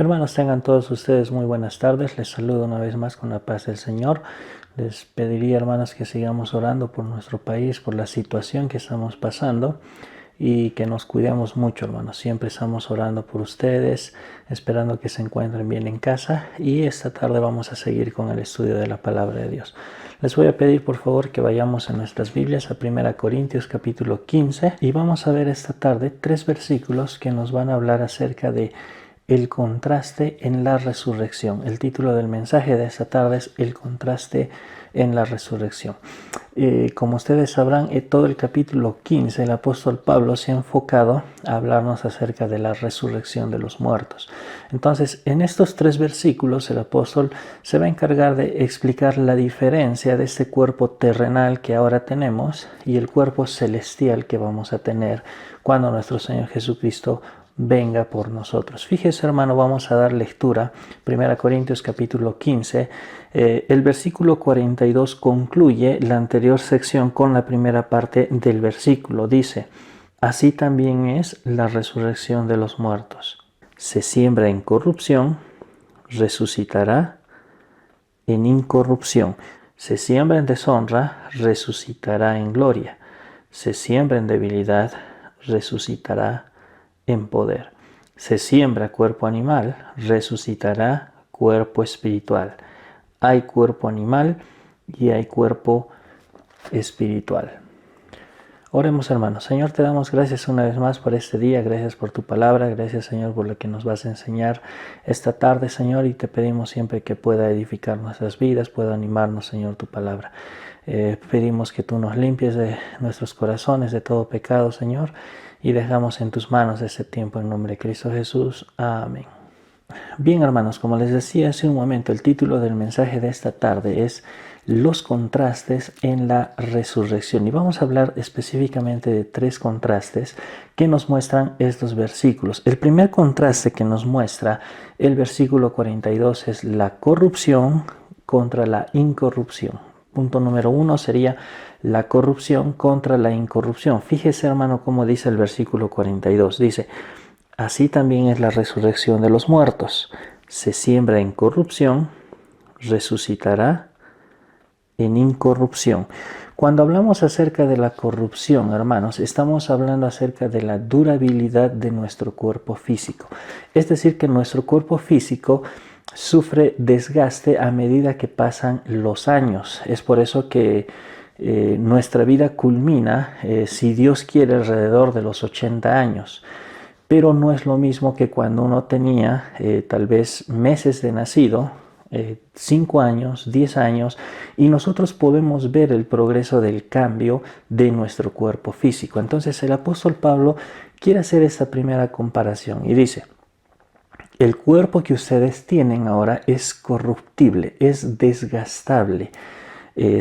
Hermanos, tengan todos ustedes muy buenas tardes. Les saludo una vez más con la paz del Señor. Les pediría, hermanos, que sigamos orando por nuestro país, por la situación que estamos pasando y que nos cuidemos mucho, hermanos. Siempre estamos orando por ustedes, esperando que se encuentren bien en casa, y esta tarde vamos a seguir con el estudio de la palabra de Dios. Les voy a pedir por favor que vayamos en nuestras Biblias a 1 Corintios capítulo 15 y vamos a ver esta tarde 3 versículos que nos van a hablar acerca de el contraste en la resurrección. El título del mensaje de esta tarde es El contraste en la resurrección. Como ustedes sabrán, todo el capítulo 15 el apóstol Pablo se ha enfocado a hablarnos acerca de la resurrección de los muertos. Entonces, en estos 3 versículos el apóstol se va a encargar de explicar la diferencia de este cuerpo terrenal que ahora tenemos y el cuerpo celestial que vamos a tener cuando nuestro Señor Jesucristo venga por nosotros. Fíjese, hermano, vamos a dar lectura. 1 Corintios capítulo 15. El versículo 42 concluye la anterior sección con la primera parte del versículo. Dice: así también es la resurrección de los muertos. Se siembra en corrupción, resucitará en incorrupción. Se siembra en deshonra, resucitará en gloria. Se siembra en debilidad, resucitará en poder. Se siembra cuerpo animal, resucitará cuerpo espiritual. Hay cuerpo animal y hay cuerpo espiritual. Oremos, hermanos. Señor, te damos gracias una vez más por este día. Gracias por tu palabra. Gracias, Señor, por lo que nos vas a enseñar esta tarde, Señor. Y te pedimos siempre que pueda edificar nuestras vidas, pueda animarnos, Señor, tu palabra. Pedimos que tú nos limpies de nuestros corazones, de todo pecado, Señor. Y dejamos en tus manos este tiempo en nombre de Cristo Jesús. Amén. Bien, hermanos, como les decía hace un momento, el título del mensaje de esta tarde es Los contrastes en la resurrección. Y vamos a hablar específicamente de 3 contrastes que nos muestran estos versículos. El primer contraste que nos muestra el versículo 42 es la corrupción contra la incorrupción. Punto número 1 sería la corrupción contra la incorrupción. Fíjese, hermano, cómo dice el versículo 42. Dice: así también es la resurrección de los muertos. Se siembra en corrupción, resucitará en incorrupción. Cuando hablamos acerca de la corrupción, hermanos, estamos hablando acerca de la durabilidad de nuestro cuerpo físico. Es decir, que nuestro cuerpo físico sufre desgaste a medida que pasan los años. Es por eso que nuestra vida culmina, si Dios quiere, alrededor de los 80 años. Pero no es lo mismo que cuando uno tenía tal vez meses de nacido, 5 años, 10 años, y nosotros podemos ver el progreso del cambio de nuestro cuerpo físico. Entonces el apóstol Pablo quiere hacer esta primera comparación y dice: el cuerpo que ustedes tienen ahora es corruptible, es desgastable.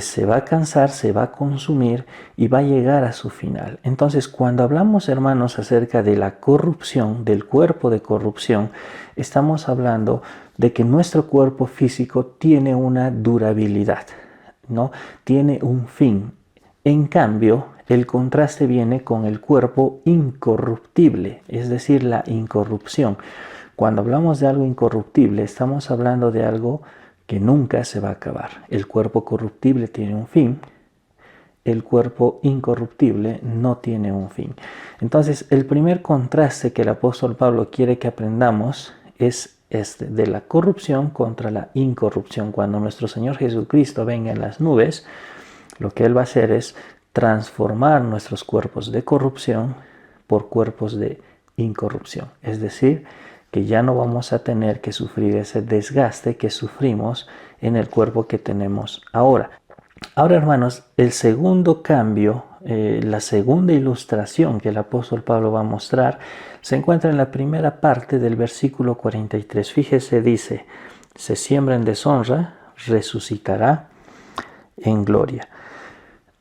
Se va a cansar, se va a consumir y va a llegar a su final. Entonces, cuando hablamos, hermanos, acerca de la corrupción, del cuerpo de corrupción, estamos hablando de que nuestro cuerpo físico tiene una durabilidad, ¿no? Tiene un fin. En cambio, el contraste viene con el cuerpo incorruptible, es decir, la incorrupción. Cuando hablamos de algo incorruptible, estamos hablando de algo que nunca se va a acabar. El cuerpo corruptible tiene un fin, el cuerpo incorruptible no tiene un fin. Entonces, el primer contraste que el apóstol Pablo quiere que aprendamos es este, de la corrupción contra la incorrupción. Cuando nuestro Señor Jesucristo venga en las nubes, lo que Él va a hacer es transformar nuestros cuerpos de corrupción por cuerpos de incorrupción. Es decir, que ya no vamos a tener que sufrir ese desgaste que sufrimos en el cuerpo que tenemos ahora. Ahora, hermanos, el segundo cambio, la segunda ilustración que el apóstol Pablo va a mostrar, se encuentra en la primera parte del versículo 43. Fíjese, dice: se siembra en deshonra, resucitará en gloria.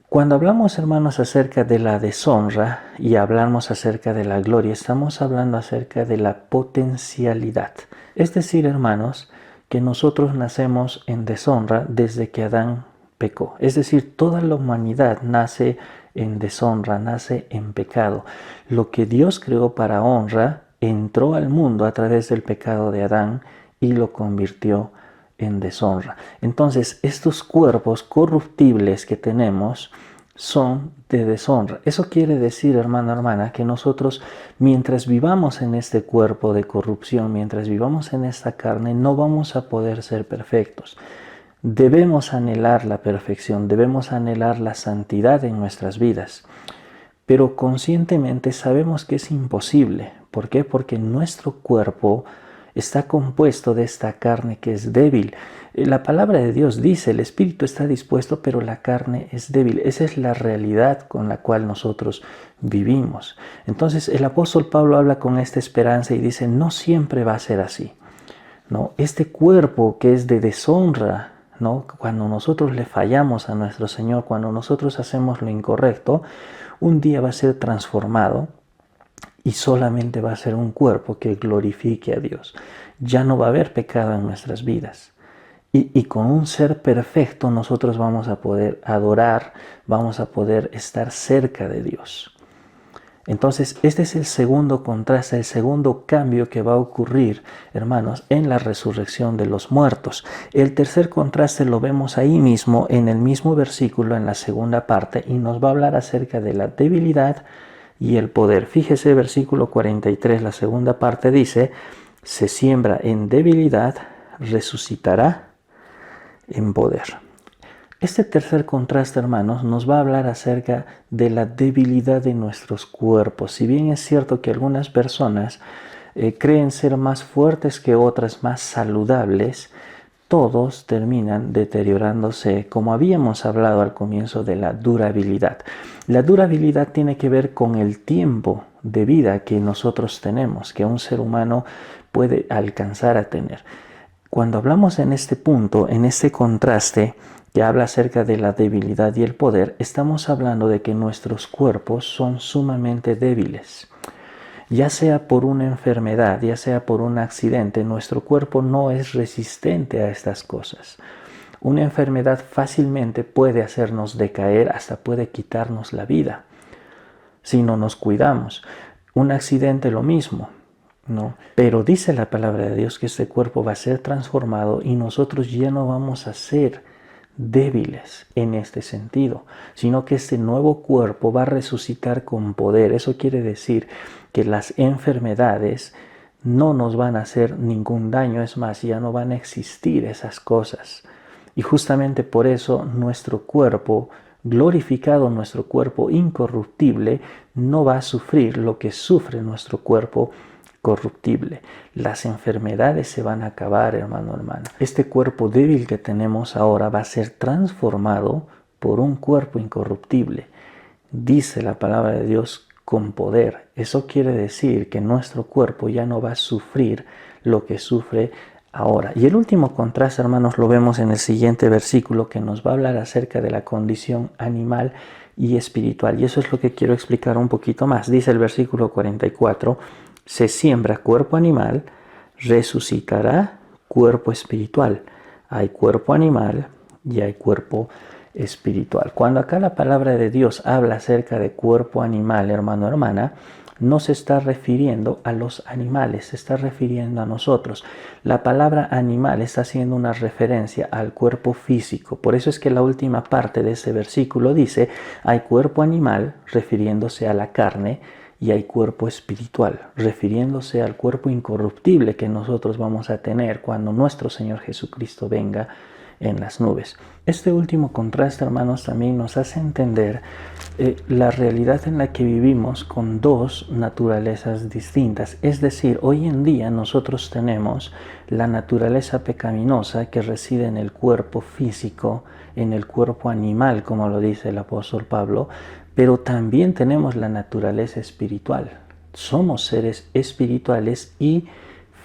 Cuando hablamos, hermanos, acerca de la deshonra y hablamos acerca de la gloria, estamos hablando acerca de la potencialidad. Es decir, hermanos, que nosotros nacemos en deshonra desde que Adán pecó. Es decir, toda la humanidad nace en deshonra, nace en pecado. Lo que Dios creó para honra, entró al mundo a través del pecado de Adán y lo convirtió en deshonra. Entonces, estos cuerpos corruptibles que tenemos son de deshonra. Eso quiere decir, hermano, hermana, que nosotros, mientras vivamos en este cuerpo de corrupción, mientras vivamos en esta carne, no vamos a poder ser perfectos. Debemos anhelar la perfección, debemos anhelar la santidad en nuestras vidas, pero conscientemente sabemos que es imposible. ¿Por qué? Porque nuestro cuerpo está compuesto de esta carne que es débil. La palabra de Dios dice, el espíritu está dispuesto, pero la carne es débil. Esa es la realidad con la cual nosotros vivimos. Entonces el apóstol Pablo habla con esta esperanza y dice, no siempre va a ser así, ¿no? Este cuerpo que es de deshonra, ¿no? Cuando nosotros le fallamos a nuestro Señor, cuando nosotros hacemos lo incorrecto, un día va a ser transformado y solamente va a ser un cuerpo que glorifique a Dios. Ya no va a haber pecado en nuestras vidas. Y con un ser perfecto nosotros vamos a poder adorar, vamos a poder estar cerca de Dios. Entonces, este es el segundo contraste, el segundo cambio que va a ocurrir, hermanos, en la resurrección de los muertos. El tercer contraste lo vemos ahí mismo, en el mismo versículo, en la segunda parte, y nos va a hablar acerca de la debilidad y el poder. Fíjese, versículo 43, la segunda parte dice, se siembra en debilidad, resucitará en poder. Este tercer contraste, hermanos, nos va a hablar acerca de la debilidad de nuestros cuerpos. Si bien es cierto que algunas personas creen ser más fuertes que otras, más saludables, todos terminan deteriorándose, como habíamos hablado al comienzo de la durabilidad. La durabilidad tiene que ver con el tiempo de vida que nosotros tenemos, que un ser humano puede alcanzar a tener. Cuando hablamos en este punto, en este contraste, que habla acerca de la debilidad y el poder, estamos hablando de que nuestros cuerpos son sumamente débiles. Ya sea por una enfermedad, ya sea por un accidente, nuestro cuerpo no es resistente a estas cosas. Una enfermedad fácilmente puede hacernos decaer, hasta puede quitarnos la vida, si no nos cuidamos. Un accidente lo mismo, ¿no? Pero dice la palabra de Dios que este cuerpo va a ser transformado y nosotros ya no vamos a ser débiles en este sentido, sino que este nuevo cuerpo va a resucitar con poder. Eso quiere decir que las enfermedades no nos van a hacer ningún daño, es más, ya no van a existir esas cosas. Y justamente por eso nuestro cuerpo glorificado, nuestro cuerpo incorruptible, no va a sufrir lo que sufre nuestro cuerpo corruptible. Las enfermedades se van a acabar, hermano, hermana. Este cuerpo débil que tenemos ahora va a ser transformado por un cuerpo incorruptible. Dice la palabra de Dios con poder. Eso quiere decir que nuestro cuerpo ya no va a sufrir lo que sufre ahora. Y el último contraste, hermanos, lo vemos en el siguiente versículo que nos va a hablar acerca de la condición animal y espiritual. Y eso es lo que quiero explicar un poquito más. Dice el versículo 44, se siembra cuerpo animal, resucitará cuerpo espiritual. Hay cuerpo animal y hay cuerpo espiritual. Cuando acá la palabra de Dios habla acerca de cuerpo animal, hermano, hermana, no se está refiriendo a los animales, se está refiriendo a nosotros. La palabra animal está haciendo una referencia al cuerpo físico. Por eso es que la última parte de ese versículo dice, hay cuerpo animal, refiriéndose a la carne, y hay cuerpo espiritual, refiriéndose al cuerpo incorruptible que nosotros vamos a tener cuando nuestro Señor Jesucristo venga en las nubes. Este último contraste, hermanos, también nos hace entender la realidad en la que vivimos con dos naturalezas distintas. Es decir, hoy en día nosotros tenemos la naturaleza pecaminosa que reside en el cuerpo físico, en el cuerpo animal, como lo dice el apóstol Pablo, pero también tenemos la naturaleza espiritual. Somos seres espirituales y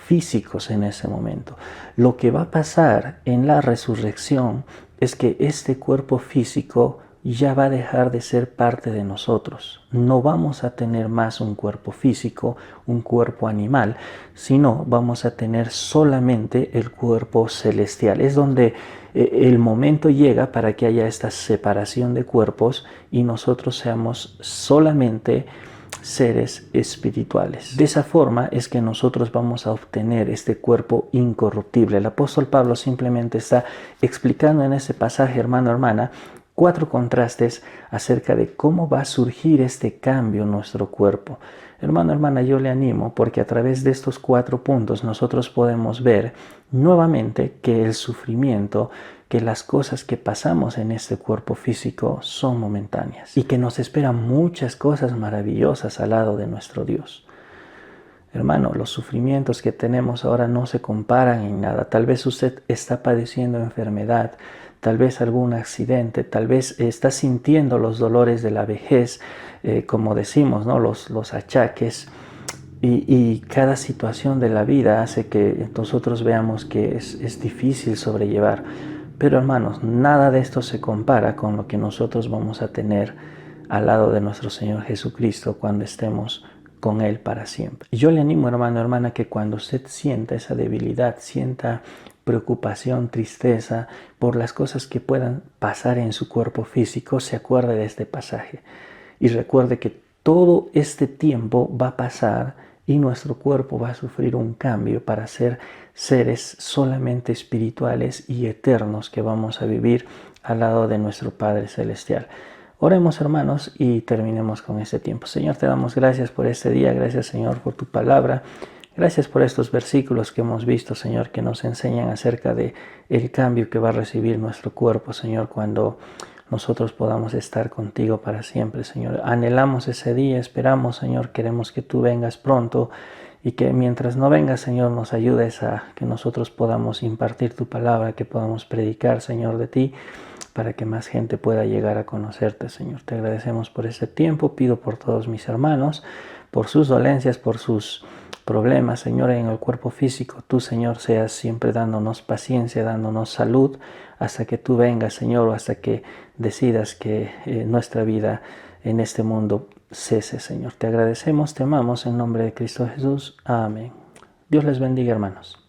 físicos en ese momento. Lo que va a pasar en la resurrección es que este cuerpo físico ya va a dejar de ser parte de nosotros. No vamos a tener más un cuerpo físico, un cuerpo animal, sino vamos a tener solamente el cuerpo celestial. Es donde el momento llega para que haya esta separación de cuerpos y nosotros seamos solamente seres espirituales. De esa forma es que nosotros vamos a obtener este cuerpo incorruptible. El apóstol Pablo simplemente está explicando en ese pasaje, hermano, hermana, 4 contrastes acerca de cómo va a surgir este cambio en nuestro cuerpo. Hermano, hermana, yo le animo porque a través de estos 4 puntos nosotros podemos ver nuevamente que el sufrimiento, que las cosas que pasamos en este cuerpo físico son momentáneas y que nos esperan muchas cosas maravillosas al lado de nuestro Dios. Hermano, los sufrimientos que tenemos ahora no se comparan en nada. Tal vez usted está padeciendo enfermedad, tal vez algún accidente, tal vez está sintiendo los dolores de la vejez, como decimos, ¿no? Los achaques. Y cada situación de la vida hace que nosotros veamos que es difícil sobrellevar. Pero hermanos, nada de esto se compara con lo que nosotros vamos a tener al lado de nuestro Señor Jesucristo cuando estemos con Él para siempre. Y yo le animo, hermano, hermana, que cuando usted sienta esa debilidad, sienta preocupación, tristeza por las cosas que puedan pasar en su cuerpo físico, se acuerde de este pasaje y recuerde que todo este tiempo va a pasar y nuestro cuerpo va a sufrir un cambio para ser seres solamente espirituales y eternos que vamos a vivir al lado de nuestro Padre Celestial. Oremos, hermanos, y terminemos con este tiempo. Señor, te damos gracias por este día. Gracias, Señor, por tu palabra. Gracias por estos versículos que hemos visto, Señor, que nos enseñan acerca de el cambio que va a recibir nuestro cuerpo, Señor, cuando nosotros podamos estar contigo para siempre, Señor. Anhelamos ese día, esperamos, Señor, queremos que tú vengas pronto y que mientras no vengas, Señor, nos ayudes a que nosotros podamos impartir tu palabra, que podamos predicar, Señor, de ti, para que más gente pueda llegar a conocerte, Señor. Te agradecemos por este tiempo, pido por todos mis hermanos, por sus dolencias, por sus problemas, Señor, en el cuerpo físico. Tú, Señor, seas siempre dándonos paciencia, dándonos salud, hasta que tú vengas, Señor, o hasta que decidas que nuestra vida en este mundo cese, Señor. Te agradecemos, te amamos en nombre de Cristo Jesús. Amén. Dios les bendiga, hermanos.